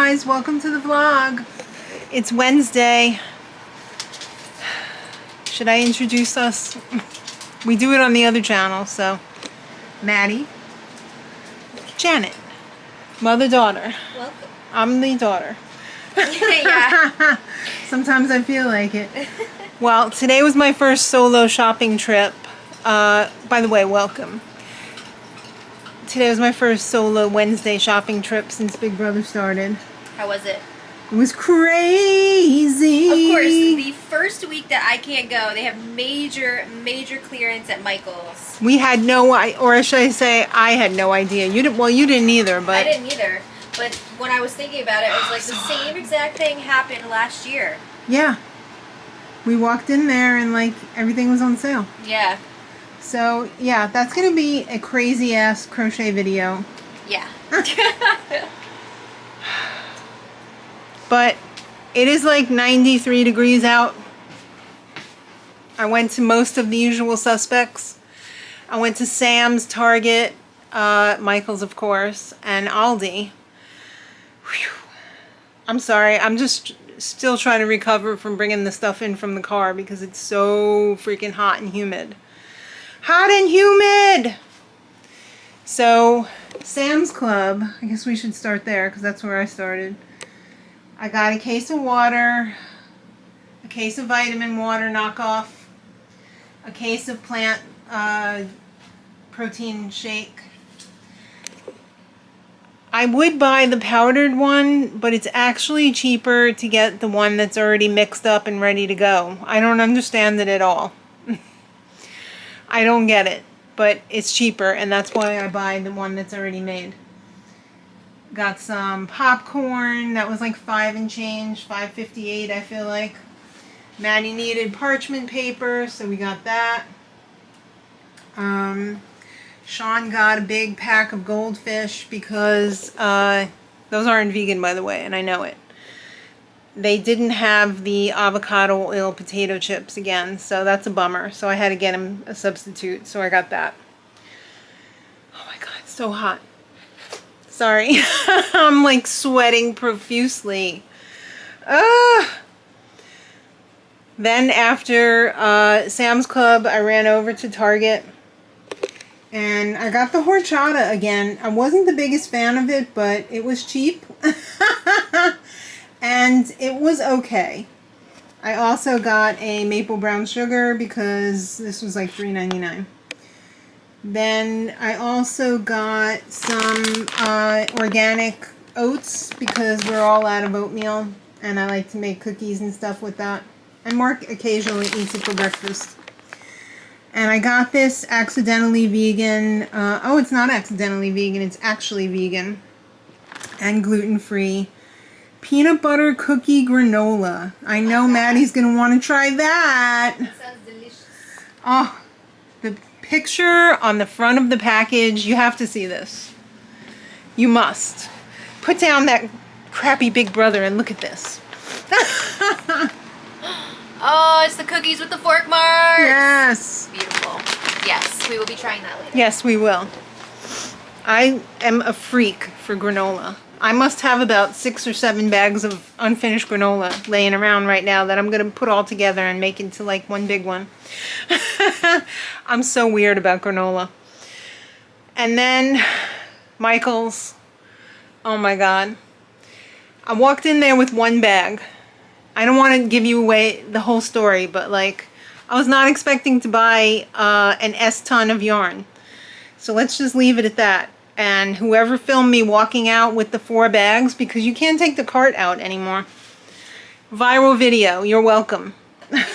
guys, welcome to the vlog. It's Wednesday. Should I introduce us? We do it on the other channel, so Maddie, Janet, mother-daughter. Welcome. I'm the daughter. Yeah. Sometimes I feel like it. Well, today was my first solo shopping trip. By the way, welcome. Today was my first solo Wednesday shopping trip since Big Brother started. How was it? It was crazy. Of course, the first week that I can't go, they have major clearance at Michael's. We had no idea, or should I say, I had no idea. You didn't. Well, you didn't either, but I didn't either. But when I was thinking about it, it was like the same exact thing happened last year. Yeah. We walked in there and like everything was on sale. Yeah. So yeah, that's gonna be a crazy ass crochet video. Yeah. But it is like 93 degrees out. I went to most of the usual suspects. I went to Sam's, Target, Michael's of course, and Aldi. Whew. I'm sorry, I'm just still trying to recover from bringing the stuff in from the car because it's so freaking hot and humid. Hot and humid! So, Sam's Club, I guess we should start there because that's where I started. I got a case of water, a case of vitamin water knockoff, a case of plant protein shake. I would buy the powdered one, but it's actually cheaper to get the one that's already mixed up and ready to go. I don't understand it at all. I don't get it, but it's cheaper, and that's why I buy the one that's already made. Got some popcorn. That was like $5 and change, $5.58 I feel like. Maddie needed parchment paper, so we got that. Sean got a big pack of goldfish because those aren't vegan, by the way, and I know it. They didn't have the avocado oil potato chips again, so that's a bummer. So I had to get him a substitute, so I got that. Oh my god, it's so hot. Sorry. I'm like sweating profusely. Then after Sam's Club, I ran over to Target and I got the horchata again. I wasn't the biggest fan of it, but it was cheap. And it was okay. I also got a maple brown sugar because this was like $3.99. Then I also got some organic oats because we're all out of oatmeal and I like to make cookies and stuff with that. And Mark occasionally eats it for breakfast. And I got this accidentally vegan, oh, it's not accidentally vegan, it's actually vegan and gluten-free peanut butter cookie granola. I know Maddie's gonna want to try that. That sounds delicious. Oh, the picture on the front of the package, you have to see this. You must. Put down that crappy Big Brother and look at this. Oh, it's the cookies with the fork marks. Yes. Beautiful. Yes, we will be trying that later. Yes, we will. I am a freak for granola. I must have about 6 or 7 bags of unfinished granola laying around right now that I'm going to put all together and make into like one big one. I'm so weird about granola. And then Michael's. Oh my god. I walked in there with one bag. I don't want to give you away the whole story, but like I was not expecting to buy an S-ton of yarn. So let's just leave it at that. And whoever filmed me walking out with the 4 bags, because you can't take the cart out anymore. Viral video, you're welcome. Somebody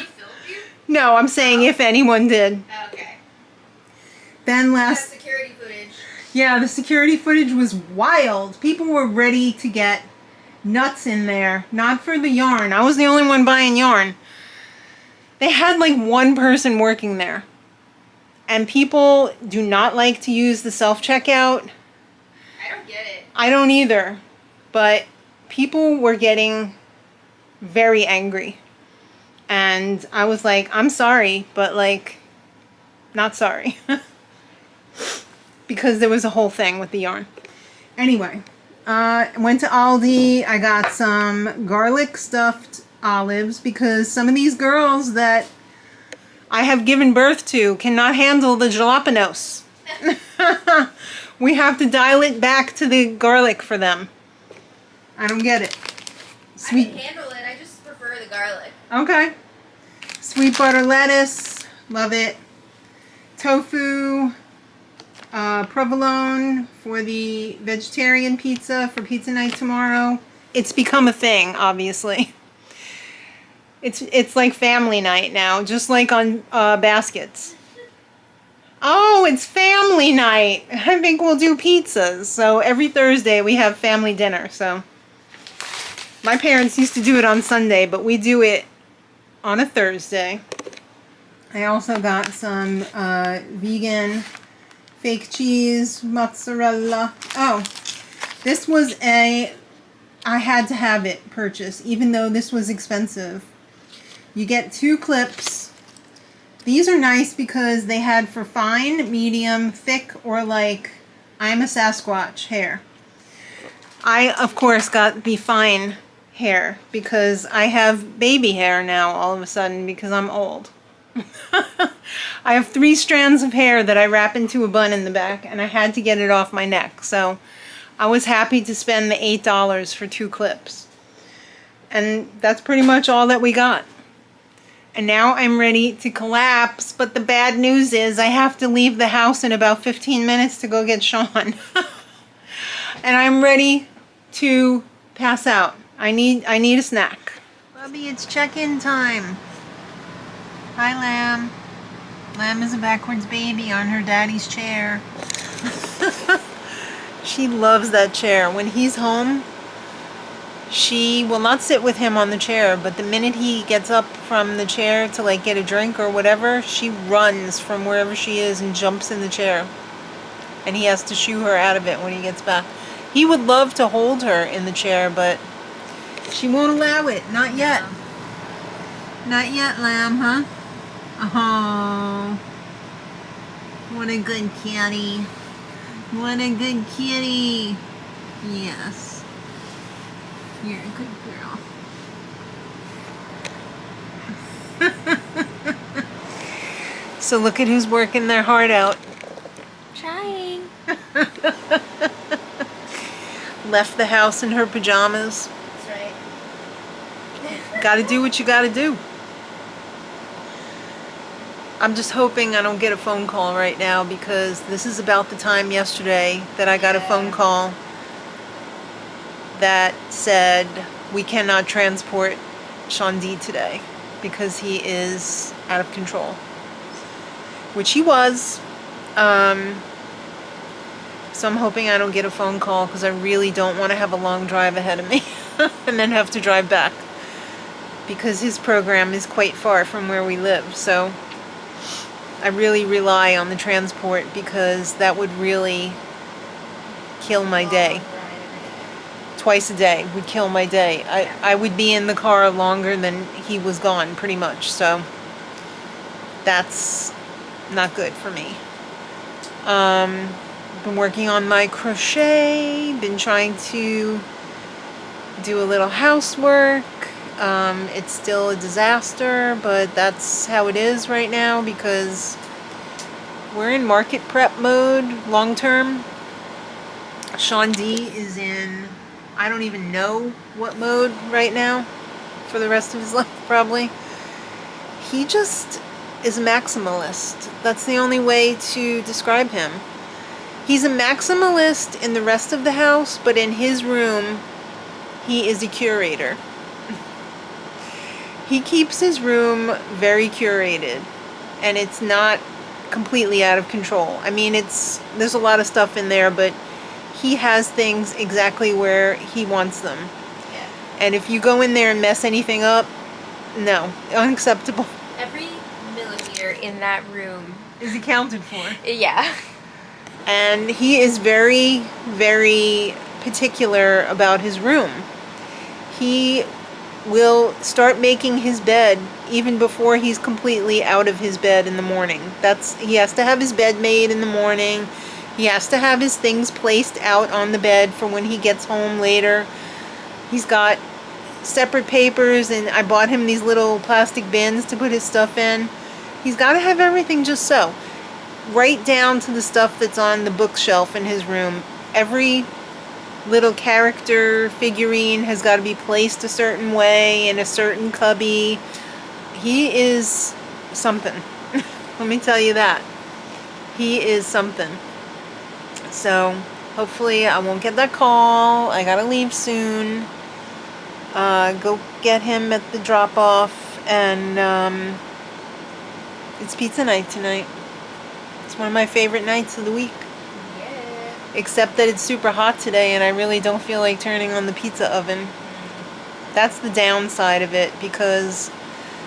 filmed you? No, I'm saying if anyone did. Okay. Then That's security footage. yeah, the security footage was wild. People were ready to get nuts in there. Not for the yarn. I was the only one buying yarn. They had like one person working there. And people do not like to use the self-checkout. I don't get it. I don't either. But people were getting very angry. And I was like, I'm sorry, but like, not sorry. Because there was a whole thing with the yarn. Anyway, Went to Aldi. I got some garlic stuffed olives because some of these girls that I have given birth to cannot handle the jalapenos. We have to dial it back to the garlic for them. I don't get it. I can handle it. I just prefer the garlic. Okay. Sweet butter lettuce. Love it. Tofu. Provolone for the vegetarian pizza for pizza night tomorrow. It's become a thing, obviously. It's like family night now, just like on baskets. Oh, it's family night. I think we'll do pizzas. So every Thursday we have family dinner. So my parents used to do it on Sunday, but we do it on a Thursday. I also got some vegan fake cheese, mozzarella. Oh, this was I had to have it purchased, even though this was expensive. You get 2 clips. These are nice because they had for fine, medium, thick, or like I'm a Sasquatch hair. I, of course, got the fine hair because I have baby hair now all of a sudden because I'm old. I have 3 strands of hair that I wrap into a bun in the back, and I had to get it off my neck. So I was happy to spend the $8 for 2 clips. And that's pretty much all that we got. And now I'm ready to collapse, but the bad news is I have to leave the house in about 15 minutes to go get Sean. And I'm ready to pass out. I need a snack. Bubby, it's check-in time. Hi, Lamb. Lamb is a backwards baby on her daddy's chair. She loves that chair. When he's home, she will not sit with him on the chair, but the minute he gets up from the chair to like get a drink or whatever, she runs from wherever she is and jumps in the chair. And he has to shoo her out of it when he gets back. He would love to hold her in the chair, but she won't allow it. Not yet. Not yet, Lamb, huh? Oh, what a good kitty. What a good kitty. Yes. You're a good girl. So look at who's working their heart out. Trying. Left the house in her pajamas. That's right. Gotta do what you gotta do. I'm just hoping I don't get a phone call right now because this is about the time yesterday that I got a phone call that said we cannot transport Sean D today because he is out of control, which he was. So I'm hoping I don't get a phone call because I really don't want to have a long drive ahead of me and then have to drive back because his program is quite far from where we live. So I really rely on the transport because that would really kill my day. Twice a day would kill my day. I would be in the car longer than he was gone, pretty much. So that's not good for me. Been working on my crochet, been trying to do a little housework. It's still a disaster, but that's how it is right now because we're in market prep mode long term. Sean D is in, I don't even know what mode right now for the rest of his life probably. He just is a maximalist. That's the only way to describe him. He's a maximalist in the rest of the house, but in his room, he is a curator. He keeps his room very curated, and it's not completely out of control. I mean, there's a lot of stuff in there, but he has things exactly where he wants them. Yeah. And if you go in there and mess anything up, no, unacceptable. Every millimeter in that room Is accounted for. Yeah. And he is very, very particular about his room. He will start making his bed even before he's completely out of his bed in the morning. He has to have his bed made in the morning. He has to have his things placed out on the bed for when he gets home later. He's got separate papers, and I bought him these little plastic bins to put his stuff in. He's got to have everything just so. Right down to the stuff that's on the bookshelf in his room. Every little character figurine has got to be placed a certain way in a certain cubby. He is something. Let me tell you that. He is something. So hopefully I won't get that call. I gotta leave soon. Go get him at the drop off, and it's pizza night tonight. It's one of my favorite nights of the week. Yeah. Except that it's super hot today and I really don't feel like turning on the pizza oven. That's the downside of it, because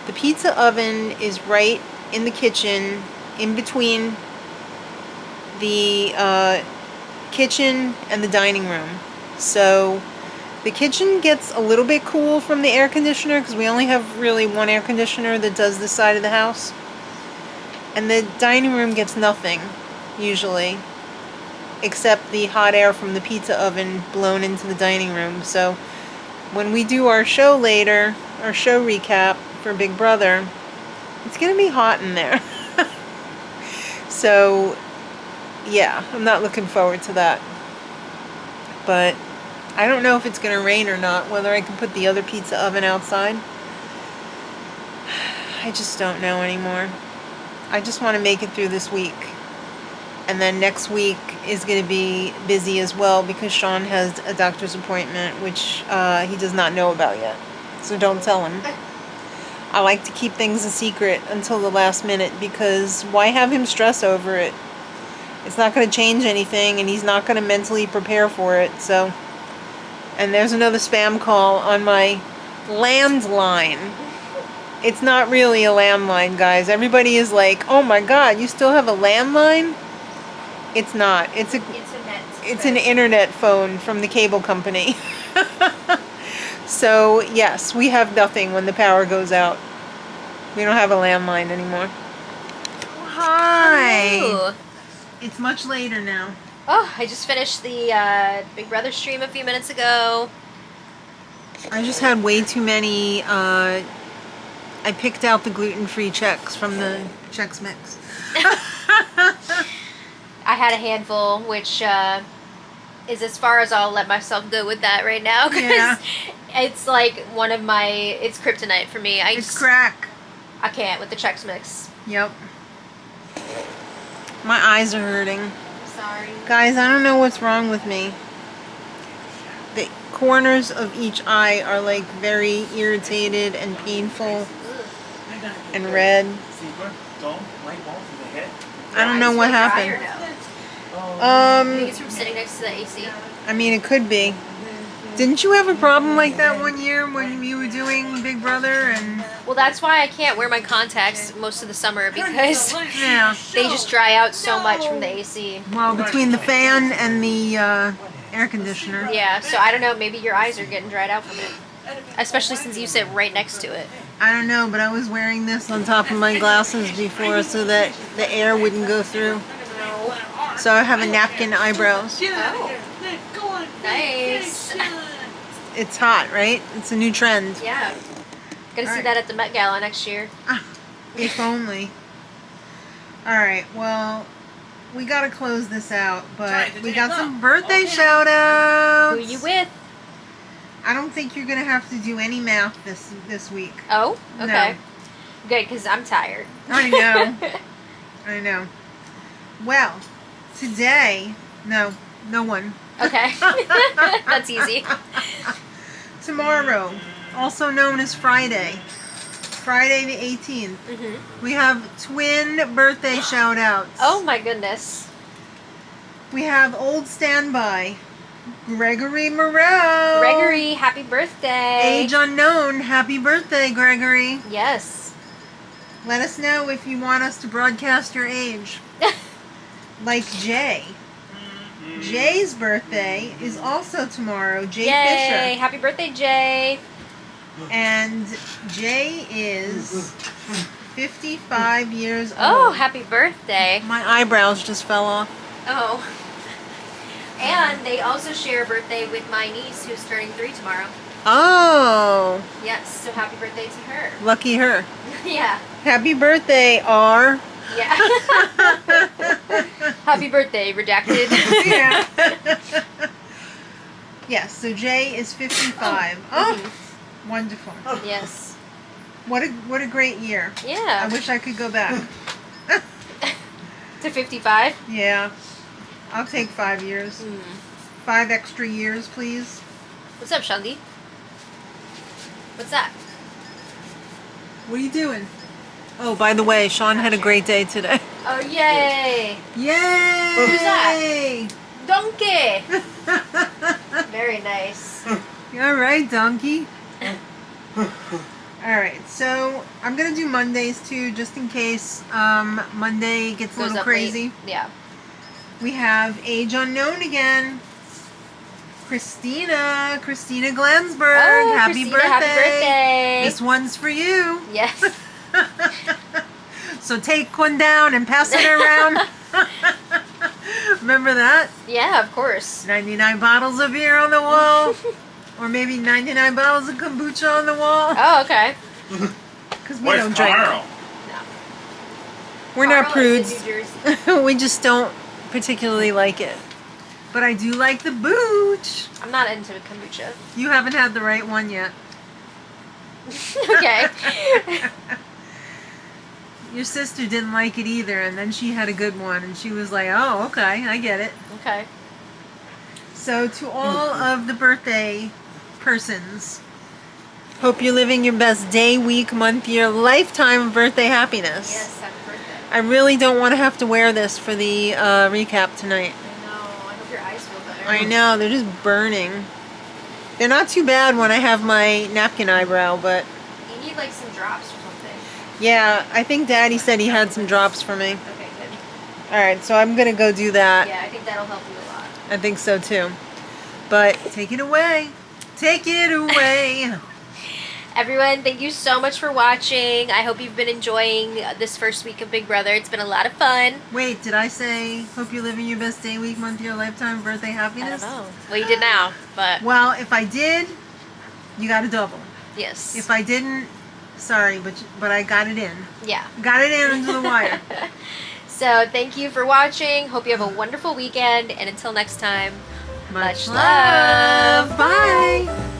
the pizza oven is right in the kitchen, in between the kitchen and the dining room. So the kitchen gets a little bit cool from the air conditioner, because we only have really one air conditioner that does this side of the house. And the dining room gets nothing, usually, except the hot air from the pizza oven blown into the dining room. So when we do our show later, our show recap for Big Brother, it's going to be hot in there. So yeah, I'm not looking forward to that. But I don't know if it's going to rain or not, whether I can put the other pizza oven outside. I just don't know anymore. I just want to make it through this week. And then next week is going to be busy as well, because Sean has a doctor's appointment, which he does not know about yet. So don't tell him. I like to keep things a secret until the last minute, because why have him stress over it? It's not going to change anything, and he's not going to mentally prepare for it. So, and there's another spam call on my landline. It's not really a landline, guys. Everybody is like, "Oh my God, you still have a landline?" It's not. It's an internet phone from the cable company. So yes, we have nothing when the power goes out. We don't have a landline anymore. Hi. Ooh. It's much later now. Oh, I just finished the Big Brother stream a few minutes ago. I just had way too many. I picked out the gluten-free Chex from the Chex Mix. I had a handful, which is as far as I'll let myself go with that right now, because Yeah. it's like one of my, it's kryptonite for me. It's crack. I can't with the Chex Mix. Yep. My eyes are hurting. Sorry. Guys, I don't know what's wrong with me. The corners of each eye are like very irritated and painful and red. I don't know what happened. I think it's from sitting next to the AC. I mean, it could be. Didn't you have a problem like that one year when you were doing Big Brother? And Well, that's why I can't wear my contacts most of the summer, because yeah, they just dry out so much from the AC. well, between the fan and the air conditioner. Yeah, so I don't know, maybe your eyes are getting dried out from it. Especially since you sit right next to it. I don't know, but I was wearing this on top of my glasses before so that the air wouldn't go through. So I have a napkin eyebrows. Oh, nice. It's hot, right? It's a new trend. Yeah. Gonna see Alright. that at the Met Gala next year. If only. Alright, well, we gotta close this out, but we got some birthday shout outs. Who you with? I don't think you're gonna have to do any math this week. Oh, okay. No. Good, because I'm tired. I know. I know. Well, today, no one. Okay. That's easy. Tomorrow, also known as Friday the 18th, we have twin birthday shout outs. Oh my goodness. We have old standby, Gregory Moreau. Gregory, happy birthday. Age unknown, happy birthday, Gregory. Yes. Let us know if you want us to broadcast your age. Like Jay. Jay's birthday is also tomorrow. Jay Yay. Fisher. Happy birthday, Jay. And Jay is 55 years old. Oh, happy birthday. My eyebrows just fell off. Oh. And they also share a birthday with my niece who's turning 3 tomorrow. Oh, Yes, so happy birthday to her. lucky her. Yeah. Happy birthday, R. Yeah. Happy birthday, redacted. Yeah. Yes, so Jay is 55. Oh, wonderful. Yes. What a great year. I Yeah. wish I could go back. To 55? Yeah. I'll take 5 years. 5 extra years, please. What's up, Shandy? What's that? What are you doing? Oh, by the way, Sean had a great day today. Oh, yay! Yay! Who's that? Donkey! Very nice. All right, donkey. All right, so I'm gonna do Mondays too, just in case Monday gets a Goes little up crazy. late. Yeah. We have Age Unknown again. Christina Glansberg. Oh, Happy Christina, birthday. happy birthday. This one's for you. Yes. So take one down and pass it around. Remember that? Yeah, of course. 99 bottles of beer on the wall. Or maybe 99 bottles of kombucha on the wall. Oh, okay. Because we don't drink. No. We're not Carl is prudes. in New Jersey. We just don't particularly like it. But I do like the booch. I'm not into kombucha. You haven't had the right one yet. Okay. Your sister didn't like it either, and then she had a good one, and she was like, oh, okay, I get it. Okay. So to all of the birthday persons, hope you're living your best day, week, month, year, lifetime of birthday happiness. Yes, happy birthday. I really don't want to have to wear this for the recap tonight. I know. I hope your eyes feel better. I know, they're just burning. They're not too bad when I have my napkin eyebrow, but You need like some drops or something. yeah, I think Daddy said he had some drops for me. Okay, good. Alright, so I'm going to go do that. Yeah, I think that'll help you a lot. I think so too. But take it away. Take it away. Everyone, thank you so much for watching. I hope you've been enjoying this first week of Big Brother. It's been a lot of fun. Wait, did I say hope you're living your best day, week, month, year, lifetime, birthday, I happiness? don't know. Well, you did now, but Well, if I did, you got a double. yes. If I didn't, sorry, but I got it in. Yeah. Got it in under the wire. So, thank you for watching. Hope you have a wonderful weekend. And until next time, Much love. love. Bye.